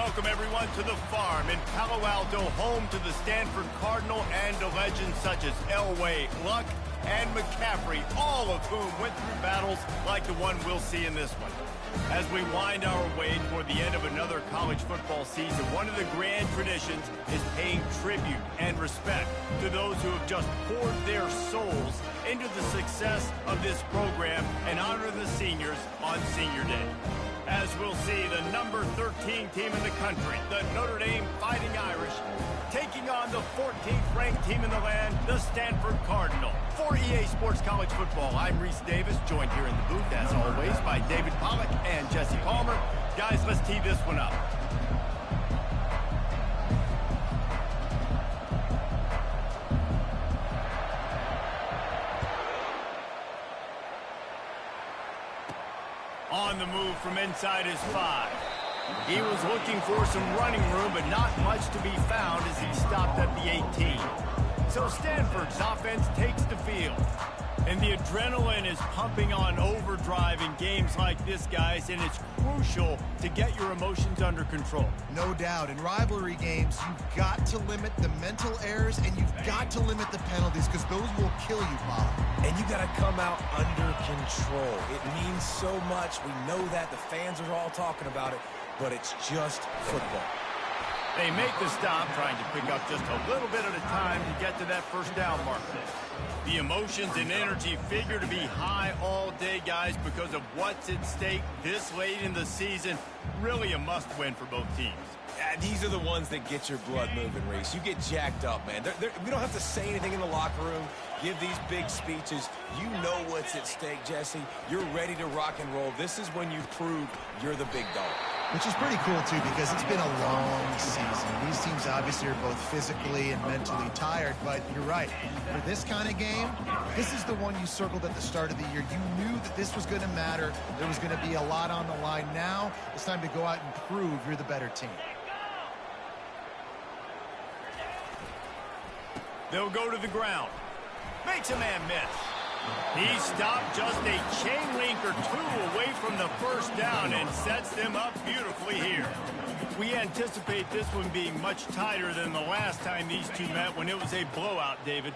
Welcome, everyone, to the farm in Palo Alto, home to the Stanford Cardinal and to legends such as Elway, Luck, and McCaffrey, all of whom went through battles like the one we'll see in this one. As we wind our way toward the end of another college football season, one of the grand traditions is paying tribute and respect to those who have just poured their souls into the success of this program and honor the seniors on Senior Day. As we'll see, the number 13 team in the country, the Notre Dame Fighting Irish, taking on the 14th ranked team in the land, the Stanford Cardinal. For EA Sports College Football, I'm Reese Davis, joined here in the booth, as always, by David Pollack and Jesse Palmer. Guys, let's tee this one up. On the move from inside his 5. He was looking for some running room, but not much to be found as he stopped at the 18. So Stanford's offense takes the field. And the adrenaline is pumping on overdrive in games like this, guys, and it's crucial to get your emotions under control. No doubt. In rivalry games, you've got to limit the mental errors, and you've got to limit the penalties, because those will kill you, Bob. And you got to come out under control. It means so much. We know that. The fans are all talking about it, but it's just football. They make the stop, trying to pick up just a little bit at a time to get to that first down marker. The emotions and energy figure to be high all day, guys, because of what's at stake this late in the season. Really a must-win for both teams. These are the ones that get your blood moving, Reese. You get jacked up, man. We don't have to say anything in the locker room, give these big speeches. You know what's at stake, Jesse. You're ready to rock and roll. This is when you prove you're the big dog. Which is pretty cool, too, because it's been a long season. These teams obviously are both physically and mentally tired, but you're right. For this kind of game, this is the one you circled at the start of the year. You knew that this was going to matter. There was going to be a lot on the line. Now it's time to go out and prove you're the better team. They'll go to the ground. Makes a man miss. He stopped just a chain link or two away from the first down and sets them up beautifully here. We anticipate this one being much tighter than the last time these two met when it was a blowout, David.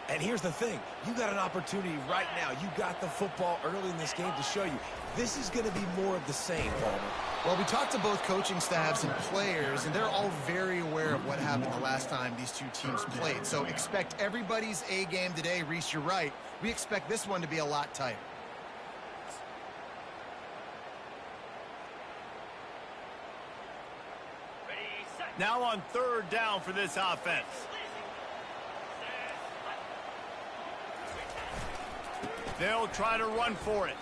And here's the thing. You got an opportunity right now. You got the football early in this game to show you. This is going to be more of the same, Palmer. Well, we talked to both coaching staffs and players, and they're all very aware of what happened the last time these two teams played. So expect everybody's A game today. Reese, you're right. We expect this one to be a lot tighter. Now on third down for this offense. They'll try to run for it.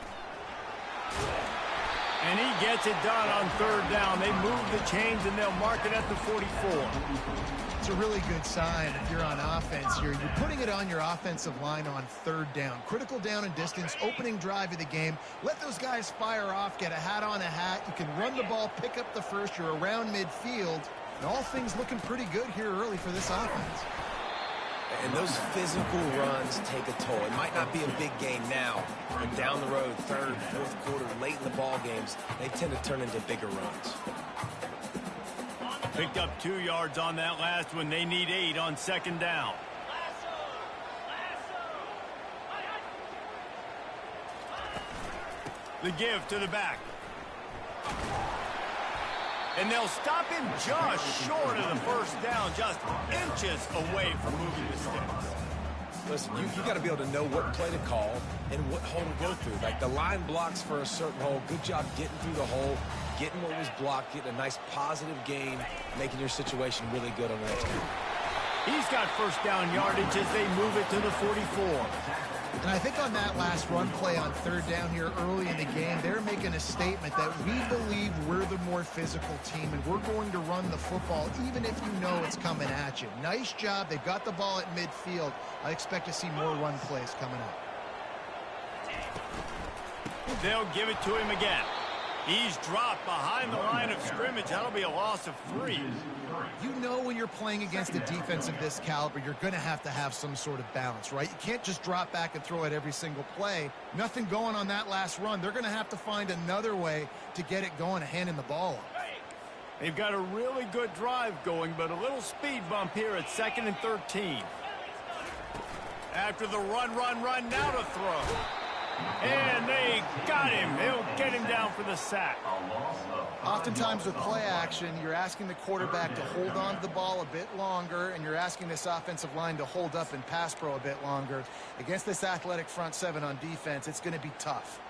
And he gets it done on third down. They move the chains, and they'll mark it at the 44. It's a really good sign if you're on offense here. You're putting it on your offensive line on third down. Critical down and distance, opening drive of the game. Let those guys fire off, get a hat on a hat. You can run the ball, pick up the first. You're around midfield. And all things looking pretty good here early for this offense. And those physical runs take a toll. It might not be a big gain now, but down the road, third, fourth quarter, late in the ball games, they tend to turn into bigger runs. Picked up 2 yards on that last one. They need 8 on second down. The give to the back. And they'll stop him just short of the first down, just inches away from moving the sticks. Listen, you got to be able to know what play to call and what hole to go through. Like the line blocks for a certain hole. Good job getting through the hole, getting what was blocked, getting a nice positive gain, making your situation really good on the next game. He's got first down yardage as they move it to the 44. And I think on that last run play on third down here early in the game, they're making a statement that we believe we're the more physical team and we're going to run the football even if you know it's coming at you. Nice job. They've got the ball at midfield. I expect to see more run plays coming up. They'll give it to him again. He's dropped behind the line of scrimmage. That'll be a loss of 3. You know when you're playing against a defense of this caliber, you're going to have some sort of balance, right? You can't just drop back and throw it every single play. Nothing going on that last run. They're going to have to find another way to get it going and handing the ball off. They've got a really good drive going, but a little speed bump here at 2nd and 13. After the run, now to throw. And they got him. They'll get him down for the sack. Oftentimes with play action, you're asking the quarterback to hold on to the ball a bit longer, and you're asking this offensive line to hold up and pass pro a bit longer. Against this athletic front seven on defense, it's going to be tough.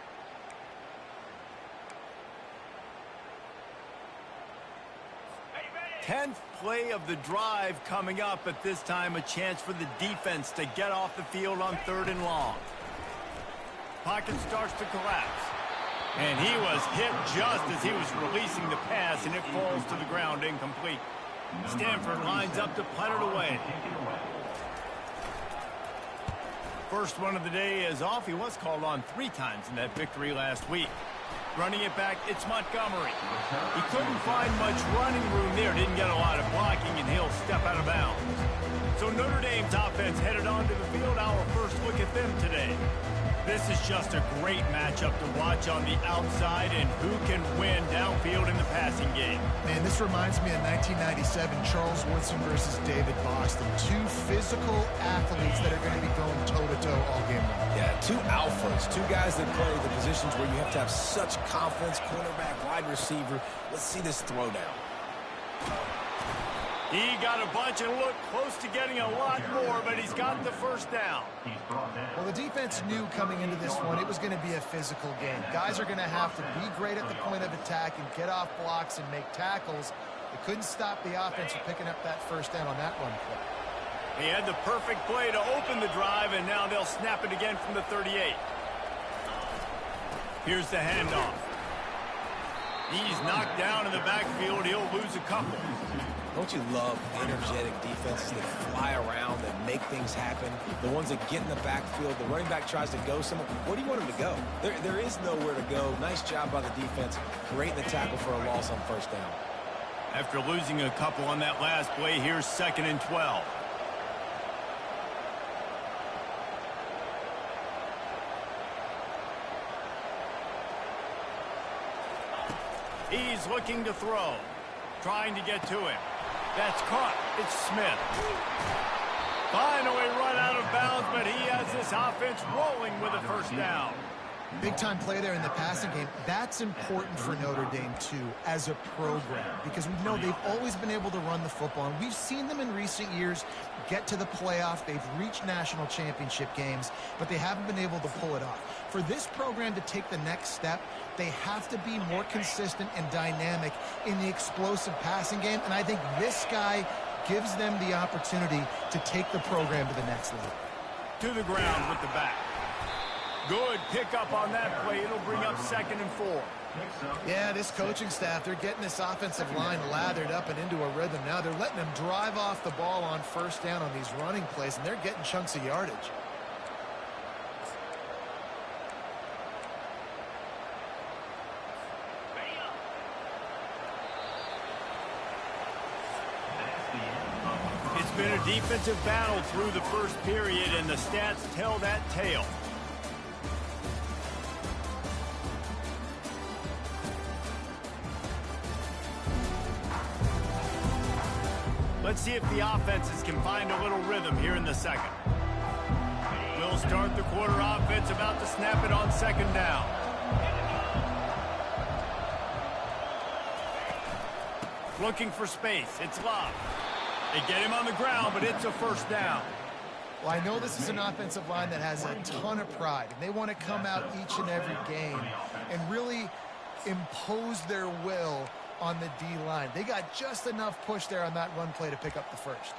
Tenth play of the drive coming up. At this time, a chance for the defense to get off the field on 3rd and long. Pocket starts to collapse. And he was hit just as he was releasing the pass, and it falls to the ground incomplete. Stanford lines up to punt it away. First one of the day is off. He was called on 3 times in that victory last week. Running it back, it's Montgomery. He couldn't find much running room there. Didn't get a lot of blocking, and he'll step out of bounds. So Notre Dame's offense headed onto the field. Our first look at them today. This is just a great matchup to watch on the outside, and who can win downfield in the passing game. Man, this reminds me of 1997, Charles Woodson versus David Boston. 2 physical athletes that are going to be going toe-to-toe all game long. Yeah, 2 alphas, 2 guys that play the positions where you have to have such confidence, cornerback, wide receiver. Let's see this throwdown. He got a bunch and looked close to getting a lot more, but he's got the first down. Well, the defense knew coming into this one it was going to be a physical game. Guys are going to have to be great at the point of attack and get off blocks and make tackles. They couldn't stop the offense from picking up that first down on that run play. He had the perfect play to open the drive, and now they'll snap it again from the 38. Here's the handoff. He's knocked down in the backfield. He'll lose a couple. Don't you love energetic defenses that fly around and make things happen? The ones that get in the backfield, the running back tries to go somewhere. Where do you want him to go? There is nowhere to go. Nice job by the defense. Great in the tackle for a loss on first down. After losing a couple on that last play, here's 2nd and 12. He's looking to throw. Trying to get to him. That's caught. It's Smith. Finally run out of bounds, but he has this offense rolling with a first down. Big-time play there in the passing game. That's important for Notre Dame, too, as a program, because we know they've always been able to run the football, and we've seen them in recent years get to the playoff. They've reached national championship games, but they haven't been able to pull it off. For this program to take the next step, they have to be more consistent and dynamic in the explosive passing game, and I think this guy gives them the opportunity to take the program to the next level. To the ground with the back. Good pickup on that play. It'll bring up 2nd and 4. Yeah, this coaching staff, they're getting this offensive line lathered up and into a rhythm. Now they're letting them drive off the ball on first down on these running plays, and they're getting chunks of yardage. It's been a defensive battle through the first period, and the stats tell that tale. Let's see if the offenses can find a little rhythm here in the second. We'll start the quarter offense, about to snap it on 2nd down. Looking for space. It's Love. They get him on the ground, but it's a first down. Well, I know this is an offensive line that has a ton of pride, and they want to come out each and every game and really impose their will on the D-line. They got just enough push there on that run play to pick up the first.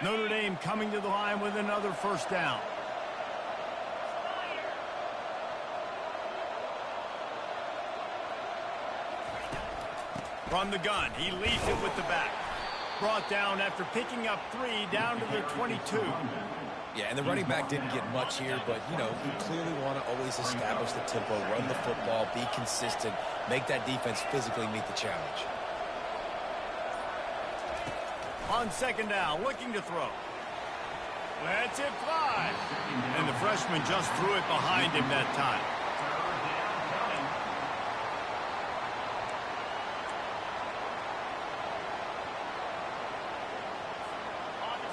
Notre Dame coming to the line with another first down. From the gun, he leads it with the back. Brought down after picking up 3 down to the 22. Yeah, and the running back didn't get much here, but, you know, you clearly want to always establish the tempo, run the football, be consistent, make that defense physically meet the challenge. On 2nd down, looking to throw. Let's it fly. And the freshman just threw it behind him that time.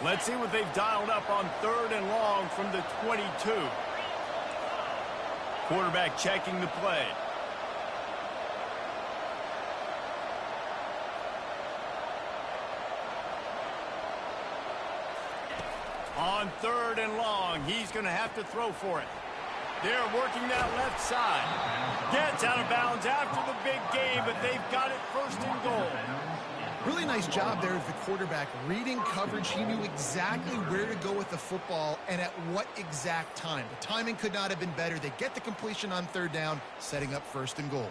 Let's see what they've dialed up on 3rd and long from the 22. Quarterback checking the play. On 3rd and long, he's going to have to throw for it. They're working that left side. Gets out of bounds after the big game, but they've got it 1st and goal. Really nice job there of the quarterback. Reading coverage, he knew exactly where to go with the football and at what exact time. The timing could not have been better. They get the completion on 3rd down, setting up 1st and goal.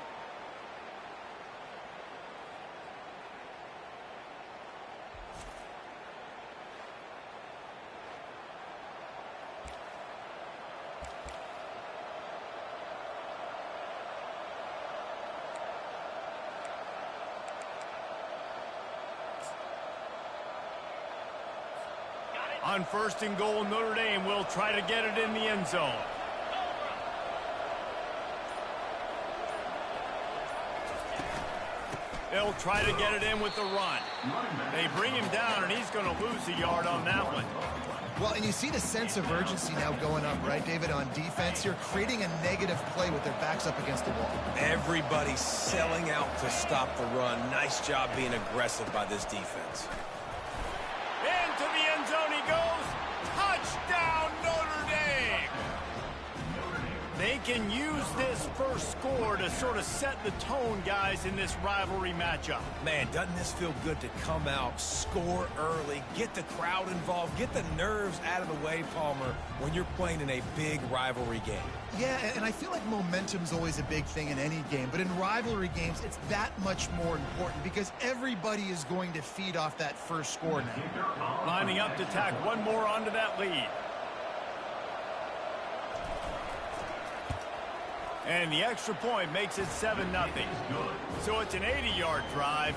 On 1st and goal, Notre Dame will try to get it in the end zone. They'll try to get it in with the run. They bring him down, and he's going to lose a yard on that one. Well, and you see the sense of urgency now going up, right, David, on defense here, creating a negative play with their backs up against the wall. Everybody's selling out to stop the run. Nice job being aggressive by this defense. Into the end zone he goes. Touchdown, Notre Dame. They can use this first score to sort of set the tone, guys, in this rivalry matchup. Man, doesn't this feel good to come out, score early, get the crowd involved, get the nerves out of the way, Palmer, when you're playing in a big rivalry game. Yeah, and I feel like momentum's always a big thing in any game, but in rivalry games, it's that much more important because everybody is going to feed off that first score now. Lining up to tack one more onto that lead. And the extra point makes it 7-0. So it's an 80-yard drive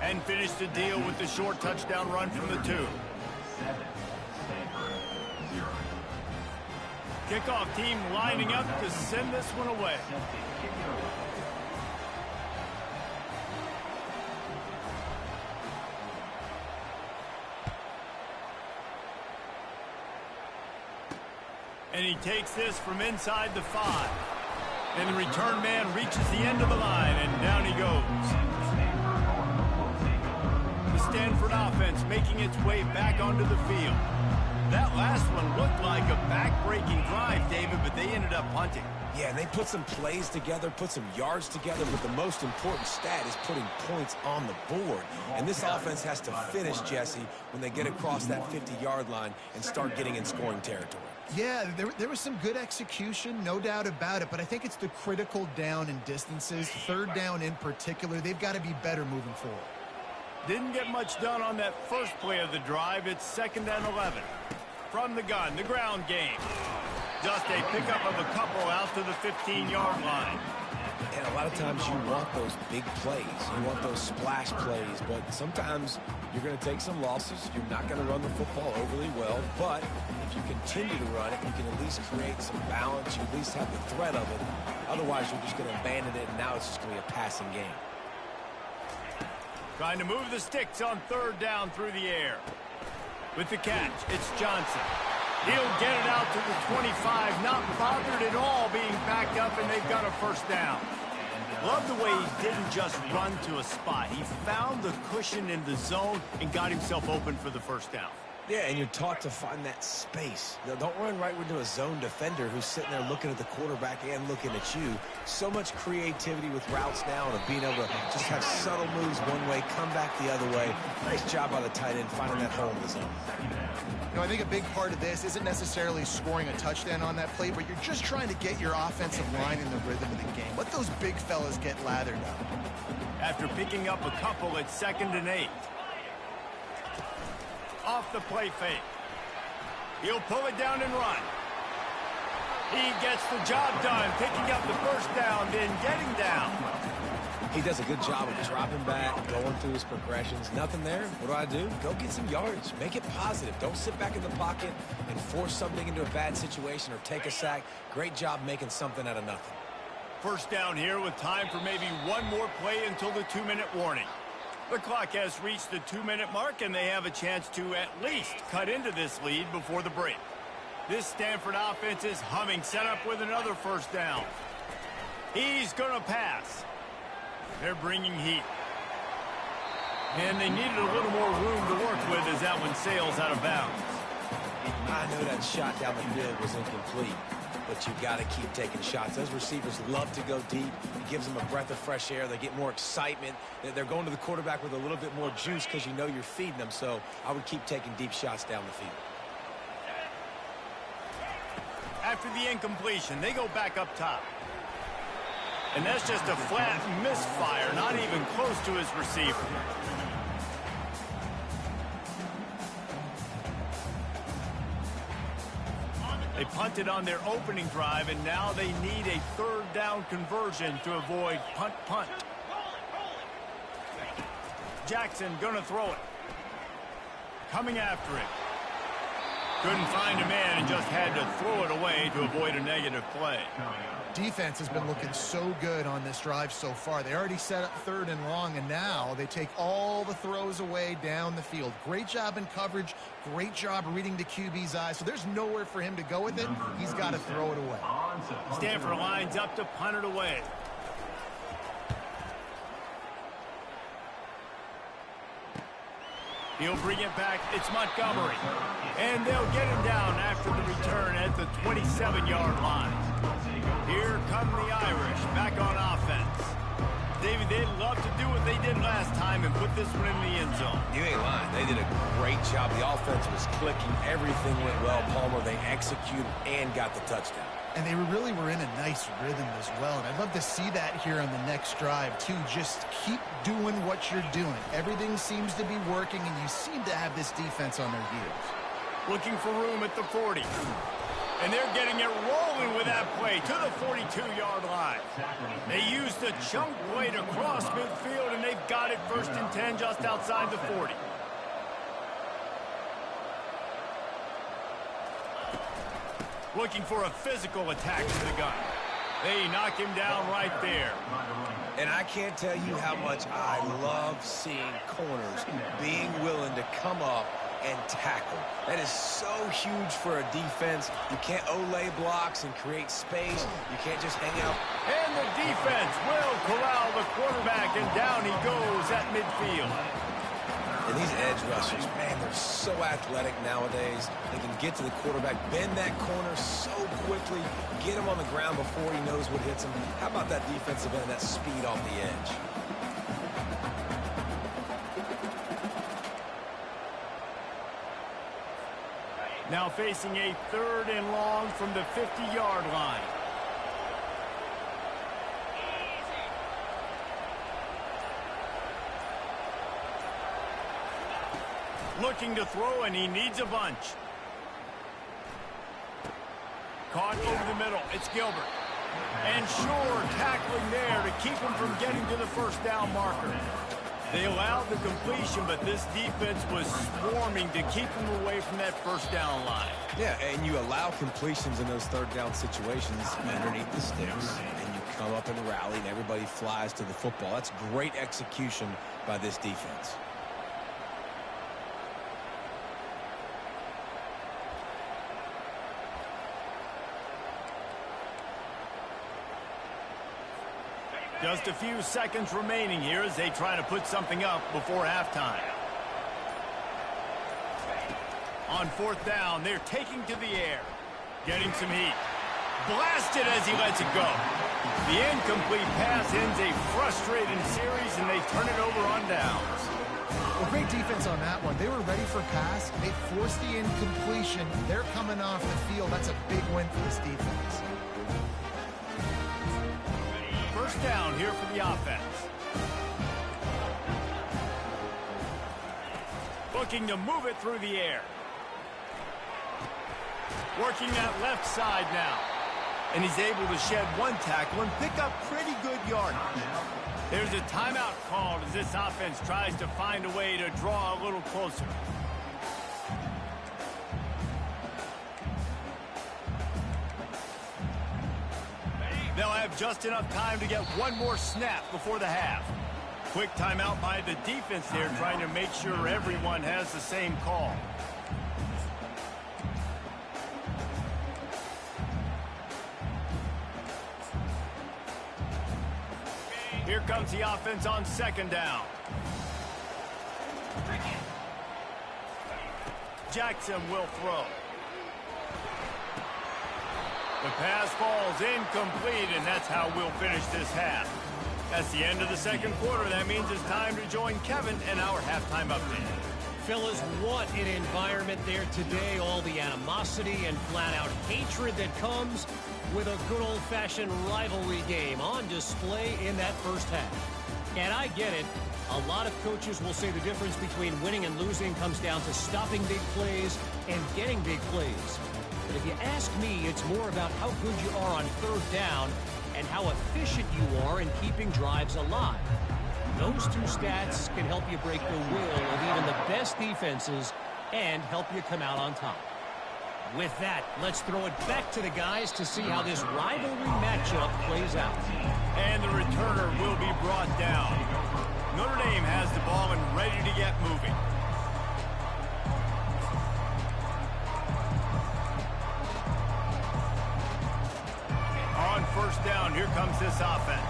and finish the deal with the short touchdown run from the 2. Kickoff team lining up to send this one away. And he takes this from inside the 5. And the return man reaches the end of the line, and down he goes. The Stanford offense making its way back onto the field. That last one looked like a back-breaking drive, David, but they ended up punting. Yeah, and they put some plays together, put some yards together, but the most important stat is putting points on the board. And this offense has to finish, Jesse, when they get across that 50-yard line and start getting in scoring territory. Yeah, there was some good execution, no doubt about it, but I think it's the critical down and distances, 3rd down in particular. They've got to be better moving forward. Didn't get much done on that first play of the drive. It's 2nd and 11. From the gun, the ground game. Just a pickup of a couple out to the 15-yard line. And a lot of times you want those big plays. You want those splash plays, but sometimes you're going to take some losses. You're not going to run the football overly well, but if you continue to run it, you can at least create some balance. You at least have the threat of it. Otherwise, you're just going to abandon it, and now it's just going to be a passing game. Trying to move the sticks on 3rd down through the air. With the catch, it's Johnson. He'll get it out to the 25, not bothered at all being backed up, and they've got a 1st down. Love the way he didn't just run to a spot. He found the cushion in the zone and got himself open for the 1st down. Yeah, and you're taught to find that space. Now, don't run right into a zone defender who's sitting there looking at the quarterback and looking at you. So much creativity with routes now and of being able to just have subtle moves one way, come back the other way. Nice job by the tight end finding that hole in the zone. You know, I think a big part of this isn't necessarily scoring a touchdown on that play, but you're just trying to get your offensive line in the rhythm of the game. Let those big fellas get lathered up. After picking up a couple, it's 2nd and 8. Off the play fake. He'll pull it down and run. He gets the job done, picking up the 1st down, then getting down. He does a good job of dropping back, going through his progressions. Nothing there. What do? Go get some yards. Make it positive. Don't sit back in the pocket and force something into a bad situation or take a sack. Great job making something out of nothing. 1st down here with time for maybe one more play until the 2-minute warning. The clock has reached the 2-minute mark, and they have a chance to at least cut into this lead before the break. This Stanford offense is humming, set up with another first down. He's going to pass. They're bringing heat. And they needed a little more room to work with as that one sails out of bounds. I know that shot down the field was incomplete, but you got to keep taking shots. Those receivers love to go deep. It gives them a breath of fresh air. They get more excitement. They're going to the quarterback with a little bit more juice because you know you're feeding them. So I would keep taking deep shots down the field. After the incompletion, they go back up top. And that's just a flat misfire, not even close to his receiver. They punted on their opening drive, and now they need a third down conversion to avoid punt. Jackson gonna throw it. Coming after it. Couldn't find a man and just had to throw it away to avoid a negative play. Defense has been looking so good on this drive so far. They already set up 3rd and long, and now they take all the throws away down the field. Great job in coverage. Great job reading the QB's eyes. So there's nowhere for him to go with it. He's got to throw it away. Stanford lines up to punt it away. He'll bring it back. It's Montgomery. And they'll get him down after the return at the 27-yard line. Here come the Irish back on offense. David, they'd love to do what they did last time and put this one in the end zone. You ain't lying. They did a great job. The offense was clicking. Everything went well. Palmer, they executed and got the touchdown. And they really were in a nice rhythm as well. And I'd love to see that here on the next drive, too. Just keep doing what you're doing. Everything seems to be working, and you seem to have this defense on their heels. Looking for room at the 40. And they're getting it rolling with that play to the 42-yard line. They used a chunk play to cross midfield, and they've got it 1st and 10 just outside the 40. Looking for a physical attack to the gun. They knock him down right there. And I can't tell you how much I love seeing corners being willing to come up and tackle. That is so huge for a defense. You can't olay blocks and create space. You can't just hang out. And the defense will corral the quarterback, and down he goes at midfield. And these edge rushers, man, they're so athletic nowadays. They can get to the quarterback, bend that corner so quickly, get him on the ground before he knows what hits him. How about that defensive end, that speed off the edge? Now facing a 3rd and long from the 50-yard line. Looking to throw, and he needs a bunch. Caught over the middle. It's Gilbert. And Shore tackling there to keep him from getting to the first down marker. They allowed the completion, but this defense was swarming to keep him away from that first down line. Yeah, and you allow completions in those 3rd down situations underneath the sticks, and you come up in the rally, and everybody flies to the football. That's great execution by this defense. Just a few seconds remaining here as they try to put something up before halftime. On 4th down, they're taking to the air. Getting some heat. Blasted as he lets it go. The incomplete pass ends a frustrating series, and they turn it over on downs. Well, great defense on that one. They were ready for pass. They forced the incompletion. They're coming off the field. That's a big win for this defense. First down here for the offense. Looking to move it through the air. Working that left side now. And he's able to shed one tackle and pick up pretty good yardage. There's a timeout called as this offense tries to find a way to draw a little closer. They'll have just enough time to get one more snap before the half. Quick timeout by the defense there, trying to make sure everyone has the same call. Here comes the offense on second down. Jackson will throw. The pass falls incomplete, and that's how we'll finish this half. That's the end of the second quarter. That means it's time to join Kevin and our halftime update. Fellas, what an environment there today. All the animosity and flat-out hatred that comes with a good old-fashioned rivalry game on display in that first half. And I get it. A lot of coaches will say the difference between winning and losing comes down to stopping big plays and getting big plays. But if you ask me, it's more about how good you are on third down and how efficient you are in keeping drives alive. Those two stats can help you break the will of even the best defenses and help you come out on top. With that, let's throw it back to the guys to see how this rivalry matchup plays out. And the returner will be brought down. Notre Dame has the ball and ready to get moving. On first down, here comes this offense.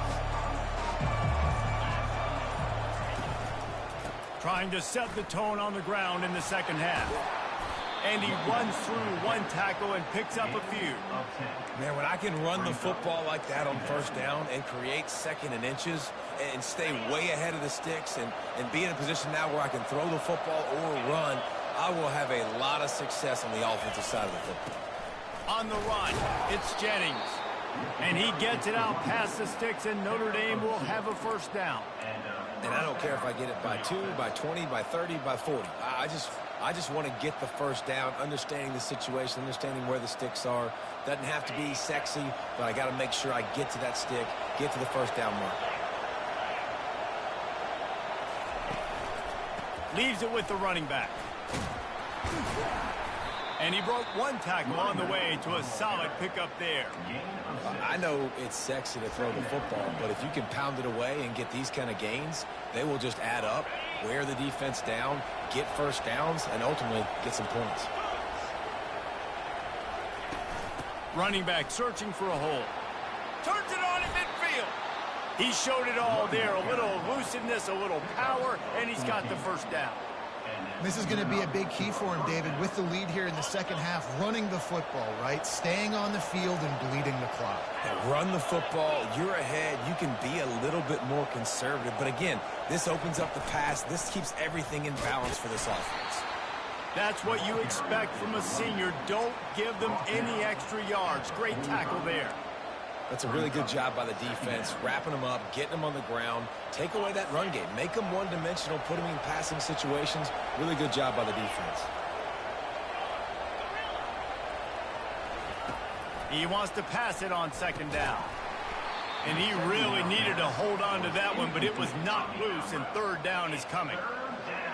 Trying to set the tone on the ground in the second half. And he runs through one tackle and picks up a few. Man, when I can run the football like that on first down and create second and inches and stay way ahead of the sticks and be in a position now where I can throw the football or run, I will have a lot of success on the offensive side of the football. On the run, it's Jennings. And he gets it out past the sticks, and Notre Dame will have a first down. And I don't care if I get it by 2, by 20, by 30, by 40. I just want to get the first down, understanding the situation, understanding where the sticks are. Doesn't have to be sexy, but I got to make sure I get to that stick, get to the first down mark. Leaves it with the running back. And he broke one tackle on the way to a solid pickup there. I know it's sexy to throw the football, but if you can pound it away and get these kind of gains, they will just add up, wear the defense down, get first downs, and ultimately get some points. Running back searching for a hole. Turns it on in midfield. He showed it all there. A little elusiveness, a little power, and he's got the first down. This is going to be a big key for him, David, with the lead here in the second half, running the football, right? Staying on the field and bleeding the clock. Yeah, run the football. You're ahead. You can be a little bit more conservative. But again, this opens up the pass. This keeps everything in balance for this offense. That's what you expect from a senior. Don't give them any extra yards. Great tackle there. That's a really good job by the defense, wrapping them up, getting them on the ground, take away that run game, make them one-dimensional, put them in passing situations. Really good job by the defense. He wants to pass it on second down. And he really needed to hold on to that one, but it was not loose, and third down is coming.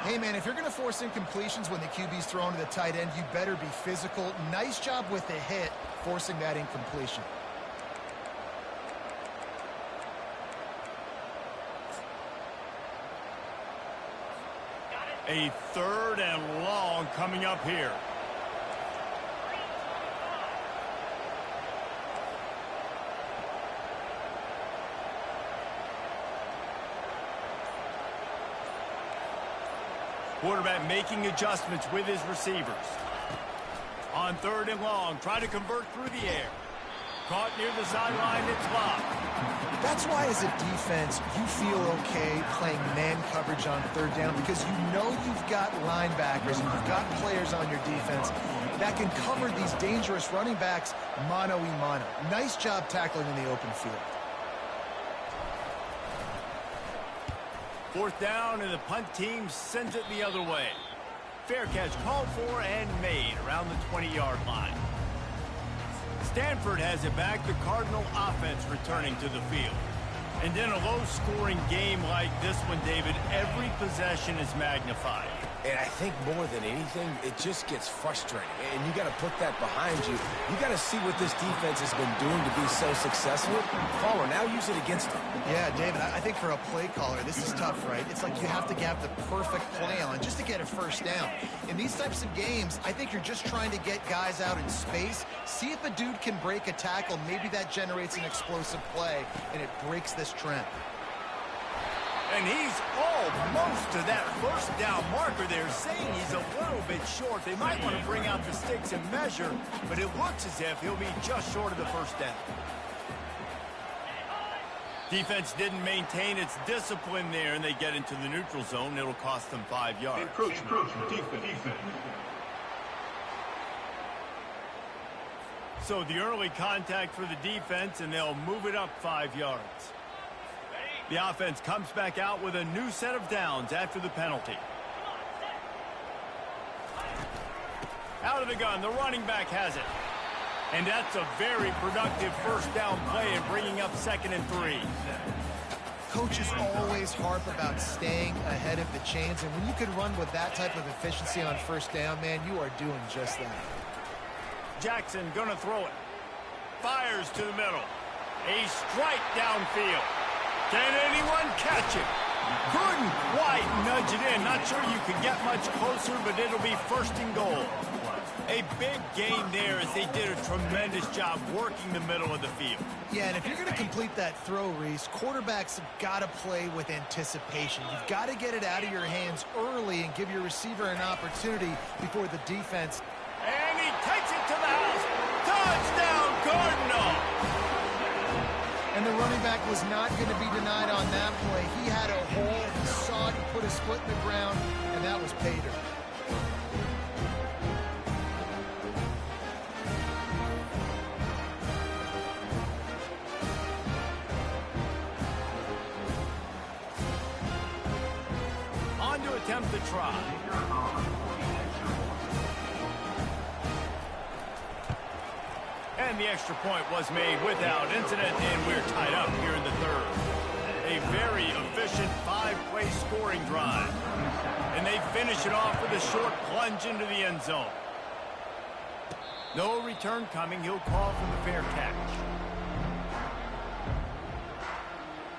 Hey, man, if you're going to force incompletions when the QB's thrown to the tight end, you better be physical. Nice job with the hit, forcing that incompletion. A third and long coming up here. Quarterback making adjustments with his receivers. On third and long, try to convert through the air. Caught near the sideline, it's blocked. That's why, as a defense, you feel okay playing man coverage on third down, because you know you've got linebackers and you've got players on your defense that can cover these dangerous running backs mano-a-mano. Nice job tackling in the open field. Fourth down, and the punt team sends it the other way. Fair catch called for and made around the 20-yard line. Stanford has it back, the Cardinal offense returning to the field. And in a low-scoring game like this one, David, every possession is magnified. And I think more than anything, it just gets frustrating. And you got to put that behind you. You got to see what this defense has been doing to be so successful. Caller, now use it against them. Yeah, David, I think for a play caller, this is tough, right? It's like you have to have the perfect play on just to get a first down. In these types of games, I think you're just trying to get guys out in space, see if a dude can break a tackle. Maybe that generates an explosive play, and it breaks this trend. And he's almost to that first down marker there, saying he's a little bit short. They might want to bring out the sticks and measure, but it looks as if he'll be just short of the first down. Defense didn't maintain its discipline there, and they get into the neutral zone. It'll cost them 5 yards. Encroachment, defense. So the early contact for the defense, and they'll move it up 5 yards. The offense comes back out with a new set of downs after the penalty. Out of the gun, the running back has it. And that's a very productive first down play and bringing up 2nd and 3. Coaches always harp about staying ahead of the chains, and when you can run with that type of efficiency on first down, man, you are doing just that. Jackson gonna throw it. Fires to the middle. A strike downfield. Can anyone catch it? Couldn't quite nudge it in. Not sure you could get much closer, but it'll be 1st and goal. A big gain there as they did a tremendous job working the middle of the field. Yeah, and if you're going to complete that throw, Reese, quarterbacks have got to play with anticipation. You've got to get it out of your hands early and give your receiver an opportunity before the defense. And he takes it to the house. Touchdown, Cardinal! And the running back was not going to be denied on that play. He had a hole, he saw it, he put his foot in the ground, and that was pay dirt. On to attempt the try. And the extra point was made without incident, and we're tied up here in the 3rd. A very efficient 5-play scoring drive. And they finish it off with a short plunge into the end zone. No return coming. He'll call for the fair catch.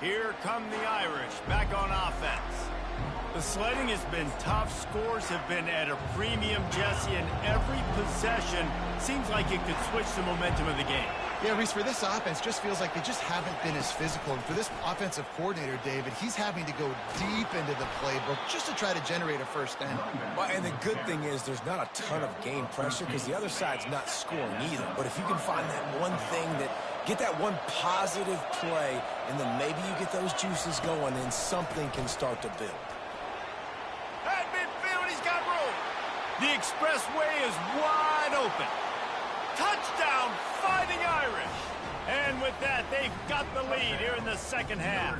Here come the Irish back on offense. The sledding has been tough. Scores have been at a premium, Jesse, and every possession seems like it could switch the momentum of the game. Yeah, Reese, for this offense, just feels like they just haven't been as physical. And for this offensive coordinator, David, he's having to go deep into the playbook just to try to generate a first down. Well, and the good thing is there's not a ton of game pressure because the other side's not scoring either. But if you can find that one thing that get that one positive play, and then maybe you get those juices going, and something can start to build. At midfield, he's got room. The expressway is wide open. Touchdown, Fighting Irish. And with that, they've got the lead here in the 2nd half.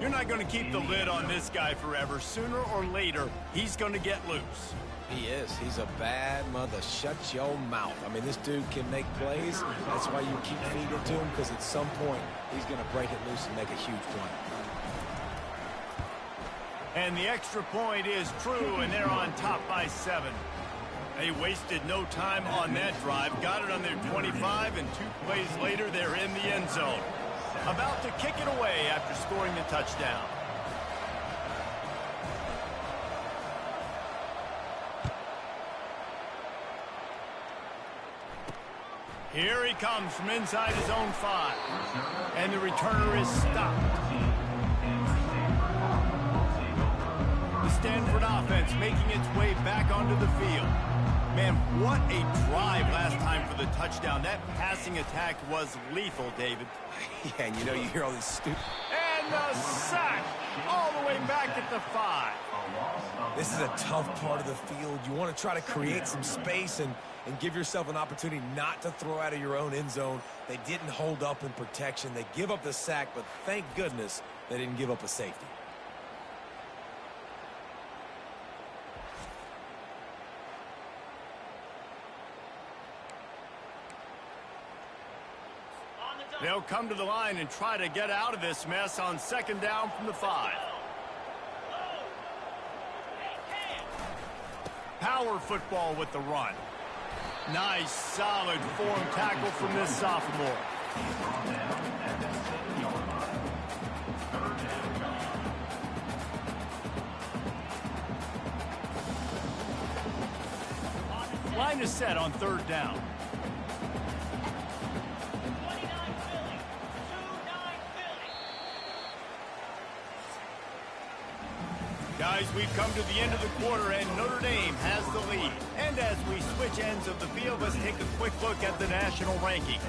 You're not going to keep the lid on this guy forever. Sooner or later, he's going to get loose. He is. He's a bad mother. Shut your mouth. I mean, this dude can make plays. That's why you keep feeding it to him, because at some point, he's going to break it loose and make a huge play. And the extra point is true, and they're on top by 7. They wasted no time on that drive. Got it on their 25, and 2 plays later, they're in the end zone. About to kick it away after scoring the touchdown. Here he comes from inside his own 5. And the returner is stopped. The Stanford offense making its way back onto the field. Man, what a drive last time for the touchdown. That passing attack was lethal, David. Yeah, and you know, you hear all these stupid... And the sack all the way back at the 5. This is a tough part of the field. You want to try to create some space and give yourself an opportunity not to throw out of your own end zone. They didn't hold up in protection. They give up the sack, but thank goodness they didn't give up a safety. They'll come to the line and try to get out of this mess on 2nd down from the 5. Power football with the run. Nice, solid form tackle from this sophomore. Line is set on third down. Guys, we've come to the end of the quarter, and Notre Dame has the lead. And as we switch ends of the field, let's take a quick look at the national rankings.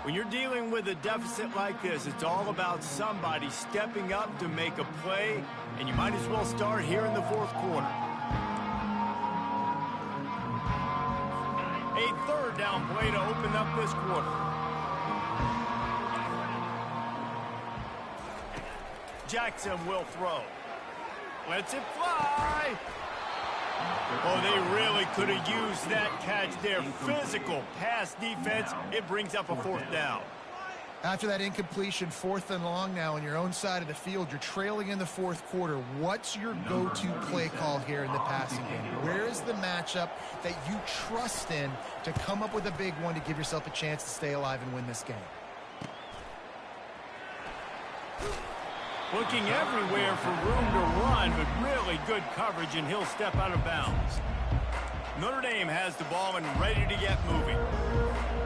When you're dealing with a deficit like this, it's all about somebody stepping up to make a play, and you might as well start here in the fourth quarter. A third down play to open up this quarter. Jackson will throw. Lets it fly. Oh, they really could have used that catch there. Physical pass defense. It brings up a fourth down. After that incompletion, 4th and long now on your own side of the field, you're trailing in the fourth quarter. What's your go-to play call here in the passing game? Where is the matchup that you trust in to come up with a big one to give yourself a chance to stay alive and win this game? Looking everywhere for room to run, but really good coverage, and he'll step out of bounds. Notre Dame has the ball and ready to get moving.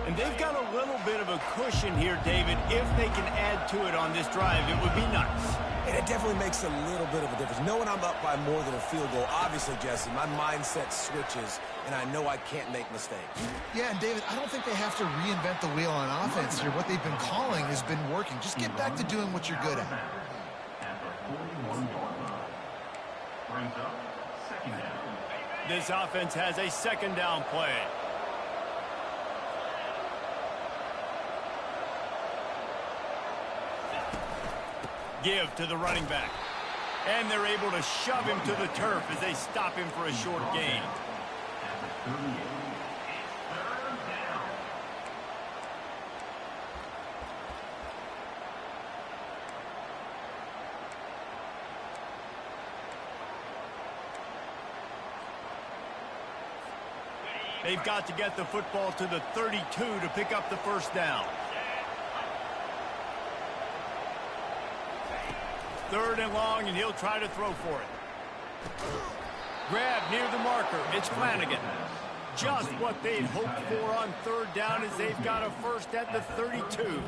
And they've got a little bit of a cushion here, David. If they can add to it on this drive, it would be nice. And it definitely makes a little bit of a difference. Knowing I'm up by more than a field goal, obviously, Jesse, my mindset switches, and I know I can't make mistakes. Yeah, and David, I don't think they have to reinvent the wheel on offense here. What they've been calling has been working. Just get back to doing what you're good at. This offense has a second down play. Give to the running back. And they're able to shove him to the turf as they stop him for a short gain. They've got to get the football to the 32 to pick up the first down. Third and long, and he'll try to throw for it. Grab near the marker. It's Flanagan. Just what they'd hoped for on third down as they've got a first at the 32.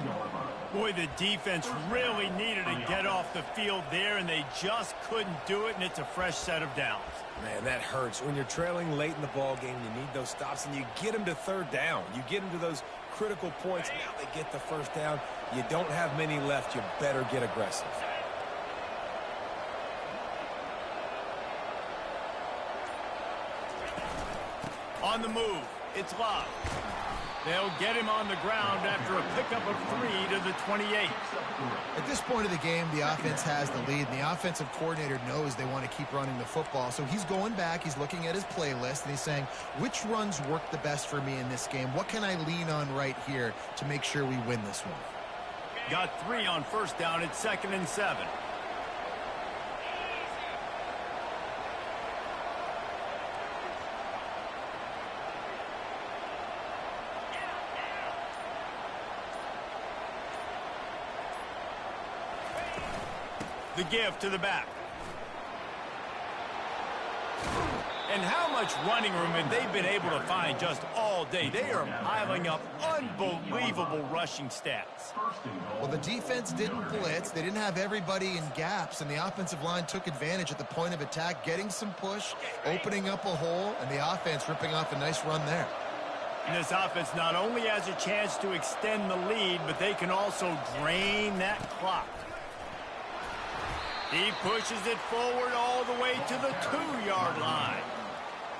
Boy, the defense really needed to get off the field there, and they just couldn't do it, and it's a fresh set of downs. Man, that hurts. When you're trailing late in the ball game, you need those stops, and you get them to third down. You get them to those critical points. Now they get the first down. You don't have many left. You better get aggressive. On the move, it's Love. They'll get him on the ground after a pickup of 3 to the 28. At this point of the game, the offense has the lead, and the offensive coordinator knows they want to keep running the football. So he's going back, he's looking at his playlist, and he's saying, which runs work the best for me in this game? What can I lean on right here to make sure we win this one? Got 3 on first down. It's 2nd and 7. The give to the back. And how much running room have they been able to find just all day? They are piling up unbelievable rushing stats. Well, the defense didn't blitz. They didn't have everybody in gaps, and the offensive line took advantage at the point of attack, getting some push, opening up a hole, and the offense ripping off a nice run there. And this offense not only has a chance to extend the lead, but they can also drain that clock. He pushes it forward all the way to the 2-yard line.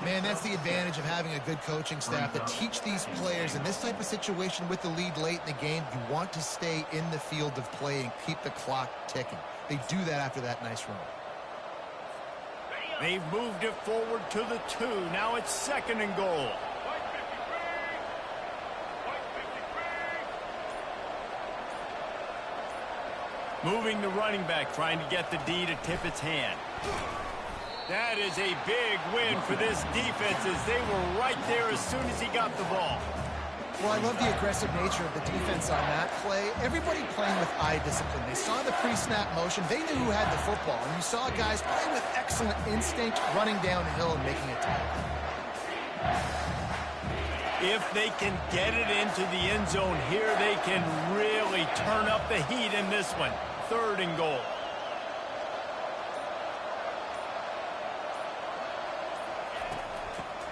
Man, that's the advantage of having a good coaching staff that teach these players in this type of situation with the lead late in the game. You want to stay in the field of play and keep the clock ticking. They do that after that nice run. They've moved it forward to the 2. Now it's 2nd and goal. Moving the running back, trying to get the D to tip its hand. That is a big win for this defense as they were right there as soon as he got the ball. Well, I love the aggressive nature of the defense on that play. Everybody playing with eye discipline. They saw the pre-snap motion. They knew who had the football. And you saw guys playing with excellent instinct, running downhill and making a tackle. If they can get it into the end zone here, they can really turn up the heat in this one. 3rd and goal.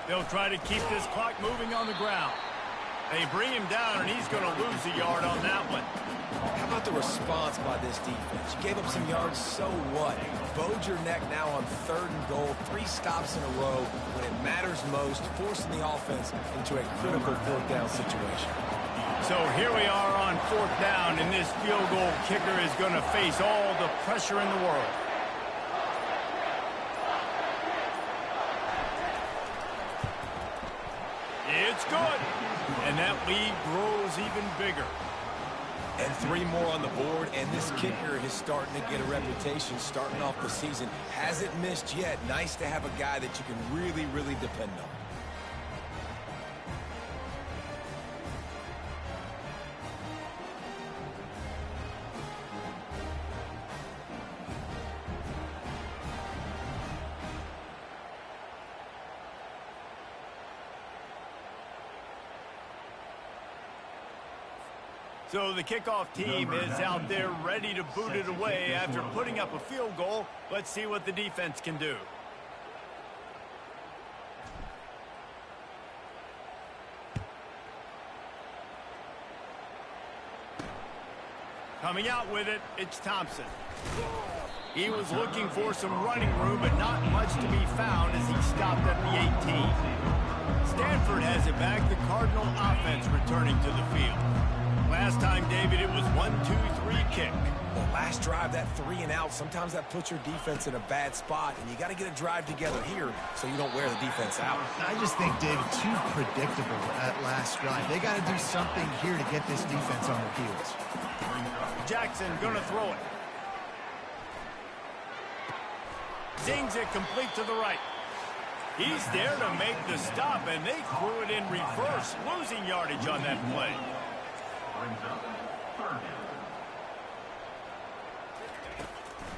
They'll try to keep this clock moving on the ground. They bring him down, and he's going to lose a yard on that one. How about the response by this defense? You gave up some yards, so what? Bowed your neck now on 3rd and goal, 3 stops in a row when it matters most, forcing the offense into a critical 4th down situation. So here we are on 4th down, and this field goal kicker is going to face all the pressure in the world. It's good. And that lead grows even bigger. And 3 more on the board, and this kicker is starting to get a reputation starting off the season. Hasn't missed yet. Nice to have a guy that you can really, really depend on. So the kickoff team is out there ready to boot it away after putting up a field goal. Let's see what the defense can do. Coming out with it, it's Thompson. He was looking for some running room, but not much to be found as he stopped at the 18. Stanford has it back, the Cardinal offense returning to the field. Last time, David, it was 1-2-3 kick. Well, last drive, that 3 and out, sometimes that puts your defense in a bad spot, and you got to get a drive together here so you don't wear the defense out. I just think, David, too predictable at last drive. They got to do something here to get this defense on their heels. Jackson going to throw it. Zings it complete to the right. He's there to make the stop, and they threw it in reverse, losing yardage on that play.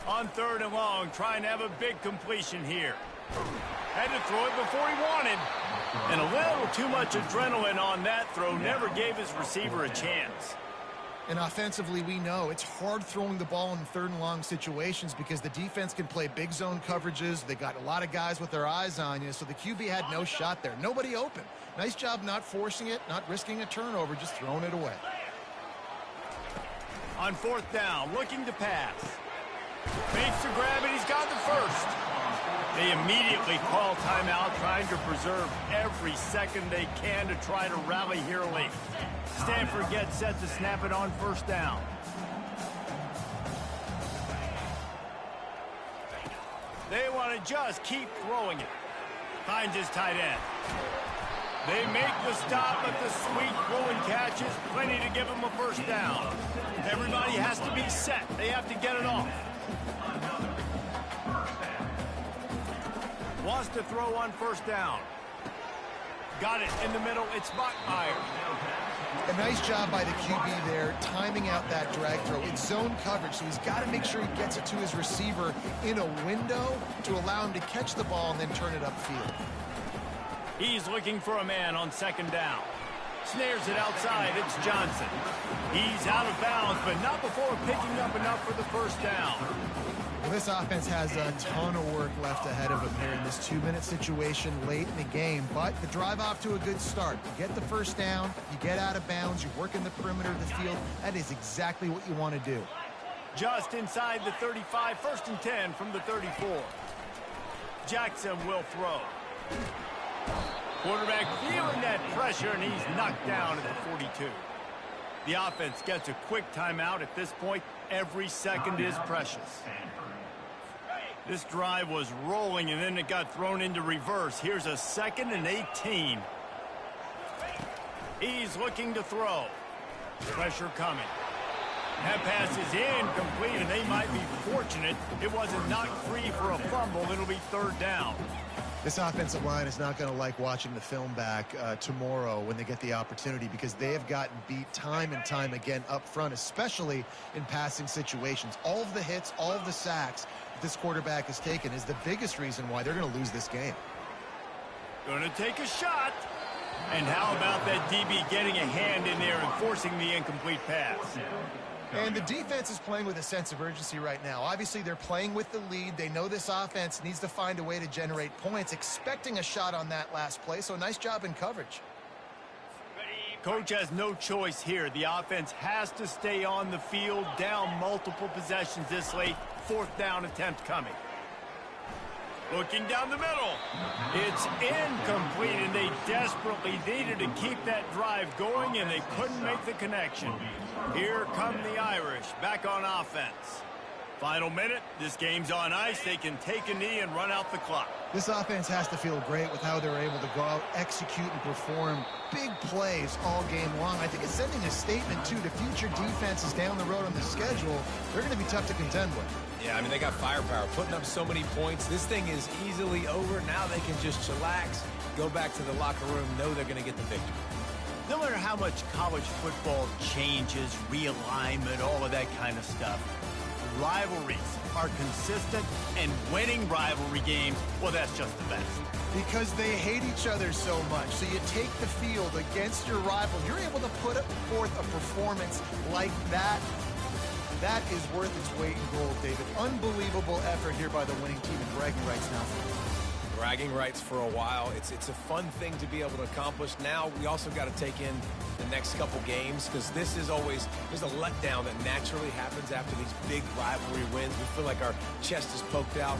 On 3rd and long, trying to have a big completion here. Had to throw it before he wanted. And a little too much adrenaline on that throw. Never gave his receiver a chance. And offensively, we know it's hard throwing the ball in 3rd and long situations because the defense can play big zone coverages. They got a lot of guys with their eyes on you, so the QB had no shot there. Nobody open. Nice job not forcing it, not risking a turnover, just throwing it away. On 4th down, looking to pass. Fakes to grab it, he's got the first. They immediately call timeout, trying to preserve every second they can to try to rally here late. Stanford gets set to snap it on 1st down. They want to just keep throwing it. Finds his tight end. They make the stop, but the sweet throwing catch is plenty to give them a 1st down. Everybody has to be set. They have to get it off. Wants to throw on 1st down. Got it in the middle. It's Bachmeier. A nice job by the QB there, timing out that drag throw. It's zone coverage, so he's got to make sure he gets it to his receiver in a window to allow him to catch the ball and then turn it upfield. He's looking for a man on 2nd down. Snares it outside. It's Johnson. He's out of bounds, but not before picking up enough for the 1st down. Well, this offense has a ton of work left ahead of them here in this 2-minute situation late in the game, but the drive off to a good start. You get the 1st down, you get out of bounds, you work in the perimeter of the field. That is exactly what you want to do. Just inside the 35, 1st and 10 from the 34. Jackson will throw. Quarterback feeling that pressure, and he's knocked down at the 42. The offense gets a quick timeout at this point. Every second is precious. This drive was rolling, and then it got thrown into reverse. Here's a 2nd and 18. He's looking to throw. Pressure coming. That pass is incomplete, and they might be fortunate it wasn't knocked free for a fumble. It'll be third down. This offensive line is not going to like watching the film back tomorrow when they get the opportunity, because they have gotten beat time and time again up front, especially in passing situations. All of the hits, all of the sacks that this quarterback has taken is the biggest reason why they're going to lose this game. Going to take a shot. And how about that DB getting a hand in there and forcing the incomplete pass? And the defense is playing with a sense of urgency right now. Obviously, they're playing with the lead. They know this offense needs to find a way to generate points, expecting a shot on that last play. So nice job in coverage. Coach has no choice here. The offense has to stay on the field, down multiple possessions this late. Fourth down attempt coming. Looking down the middle. It's incomplete, and they desperately needed to keep that drive going, and they couldn't make the connection. Here come the Irish back on offense. Final minute. This game's on ice. They can take a knee and run out the clock. This offense has to feel great with how they're able to go out, execute, and perform big plays all game long. I think it's sending a statement, too, to future defenses down the road on the schedule. They're going to be tough to contend with. Yeah, I mean, they got firepower, putting up so many points. This thing is easily over. Now they can just chillax, go back to the locker room, know they're going to get the victory. No matter how much college football changes, realignment, all of that kind of stuff, rivalries are consistent, and winning rivalry games, well, that's just the best. Because they hate each other so much. So you take the field against your rival. You're able to put forth a performance like that. That is worth its weight in gold, David. Unbelievable effort here by the winning team, and bragging rights now. Bragging rights for a while. It's a fun thing to be able to accomplish. Now we also got to take in the next couple games, because this is always, there's a letdown that naturally happens after these big rivalry wins. We feel like our chest is poked out.